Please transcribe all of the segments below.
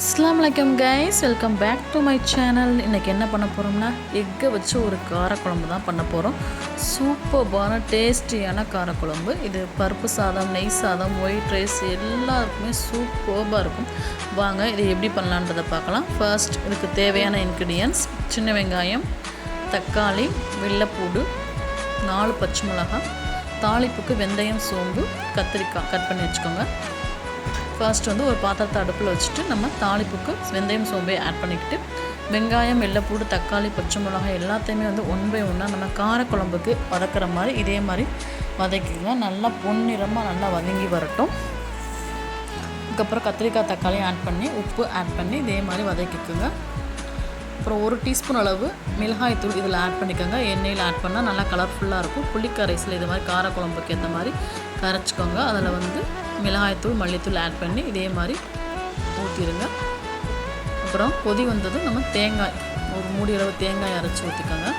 அஸ்ஸலாமுஅலைக்கும் guys, welcome back to my channel. இன்றைக்கி என்ன பண்ண போகிறோம்னா எக்கை வச்சு ஒரு காரக்குழம்பு தான் பண்ண போகிறோம். சூப்பர்பான டேஸ்டியான காரக்குழம்பு. இது பருப்பு சாதம், நெய் சாதம், ஒயிட் ரைஸ் எல்லாருக்குமே சூப்பர்பாக இருக்கும். வாங்க இது எப்படி பண்ணலான்றதை பார்க்கலாம். ஃபர்ஸ்ட் இதுக்கு தேவையான இன்க்ரீடியன்ட்ஸ்: சின்ன வெங்காயம், தக்காளி, வெள்ளைப்பூடு, 4 பச்சை மிளகாய், தாளிப்புக்கு வெந்தயம், சோம்பு, கத்திரிக்காய் கட் பண்ணி வச்சுக்கோங்க. ஃபர்ஸ்ட் வந்து ஒரு பாத்திரத்தை அடுப்பில் வச்சுட்டு நம்ம தாளிப்புக்கு வெந்தயம், சோம்பை ஆட் பண்ணிக்கிட்டு வெங்காயம், வெள்ளைப்பூடு, தக்காளி, பச்சை மிளகாய் எல்லாத்தையுமே வந்து ஒன் பை ஒன்னாக நம்ம காரக்குழம்புக்கு வதக்கிற மாதிரி இதே மாதிரி வதக்கிங்க. நல்லா பொன்னிறமாக நல்லா வதங்கி வரட்டும். அதுக்கப்புறம் கத்திரிக்காய், தக்காளி ஆட் பண்ணி உப்பு ஆட் பண்ணி இதே மாதிரி வதக்கிக்குங்க. அப்புறம் 1 டீஸ்பூன் அளவு மிளகாய் தூள் இதில் ஆட் பண்ணிக்கோங்க. எண்ணெயில் ஆட் பண்ணால் நல்லா கலர்ஃபுல்லாக இருக்கும். புளிக்கரைசல் இது மாதிரி காரக்குழம்புக்கு ஏற்ற மாதிரி கரைச்சிக்கோங்க. அதில் வந்து மிளகாய்த்தூள், மல்லித்தூள் ஆட் பண்ணி இதே மாதிரி ஊற்றிடுங்க. அப்புறம் கொதி வந்ததும் நம்ம தேங்காய், ஒரு மூடி அளவு தேங்காய் அரைச்சி ஊற்றிக்கோங்க.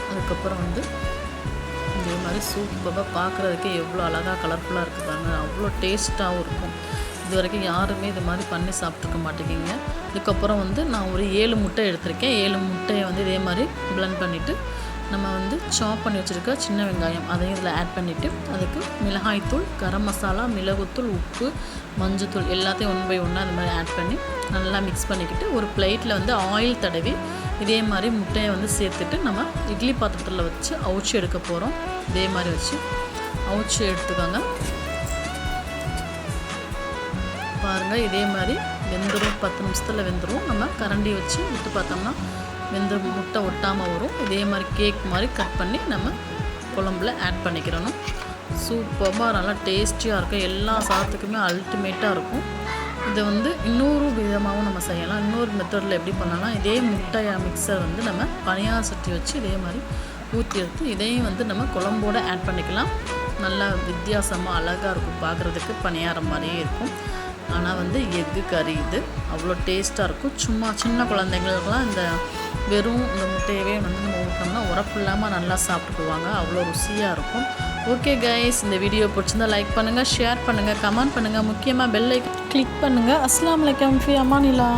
அதுக்கப்புறம் வந்து இதே மாதிரி சூப்பராக பார்க்குறதுக்கே எவ்வளோ அழகாக கலர்ஃபுல்லாக இருக்குதாங்க. அவ்வளோ டேஸ்ட்டாகவும் இருக்கும். இது வரைக்கும் யாருமே இது மாதிரி பண்ணி சாப்பிட்ருக்க மாட்டேங்கிங்க. இதுக்கப்புறம் வந்து நான் ஒரு 7 முட்டை எடுத்திருக்கேன். 7 முட்டையை வந்து இதே மாதிரி பிளெண்ட் பண்ணிவிட்டு நம்ம வந்து சாப் பண்ணி வச்சுருக்க சின்ன வெங்காயம் அதையும் இதில் ஆட் பண்ணிவிட்டு அதுக்கு மிளகாய்த்தூள், கரம் மசாலா, மிளகுத்தூள், உப்பு, மஞ்சத்தூள் எல்லாத்தையும் ஒன் பை ஒன்னாக அந்த மாதிரி ஆட் பண்ணி நல்லா மிக்ஸ் பண்ணிக்கிட்டு ஒரு பிளேட்டில் வந்து ஆயில் தடவி இதே மாதிரி முட்டையை வந்து சேர்த்துட்டு நம்ம இட்லி பாத்திரத்தில் வச்சு அவிச்சு எடுக்க போகிறோம். இதே மாதிரி வச்சு அவிச்சு எடுத்துக்கோங்க. பாருங்கள், இதே மாதிரி வெந்துடும். 10 நிமிஷத்தில் வெந்துடும். நம்ம கரண்டி வச்சு விட்டு பார்த்தோம்னா முட்டை ஒட்டாமல் வரும். இதே மாதிரி கேக் மாதிரி கட் பண்ணி நம்ம குழம்புல ஆட் பண்ணிக்கிறணும். சூப்பராக நல்லா டேஸ்டியாக இருக்கும். எல்லா சாதத்துக்குமே அல்டிமேட்டாக இருக்கும். இதை வந்து இன்னொரு விதமாகவும் நம்ம செய்யலாம். இன்னொரு மெத்தடில் எப்படி பண்ணலாம், இதே முட்டை மிக்சர் வந்து நம்ம பனியார சட்டி வச்சு இதே மாதிரி ஊற்றி எடுத்து இதையும் வந்து நம்ம குழம்போடு ஆட் பண்ணிக்கலாம். நல்லா வித்தியாசமாக அழகாக இருக்கும். பார்க்குறதுக்கு பனியாரம் மாதிரியே இருக்கும். ஆனால் வந்து எக்கு கறி இது அவ்வளோ டேஸ்ட்டாக இருக்கும். சும்மா சின்ன குழந்தைங்களுக்கெல்லாம் இந்த வெறும் இந்த முட்டையவே வந்து நம்ம ஊட்டினோம்னா உரப்பு இல்லாமல் நல்லா சாப்பிட்டுக்குவாங்க. அவ்வளோ ருசியாக இருக்கும். ஓகே கைஸ், இந்த வீடியோ பிடிச்சிருந்தா லைக் பண்ணுங்கள், ஷேர் பண்ணுங்கள், கமெண்ட் பண்ணுங்கள், முக்கியமாக பெல் ஐக்கான் கிளிக் பண்ணுங்கள். அஸ்ஸலாமு அலைக்கும், ஃபி அமானில்லா.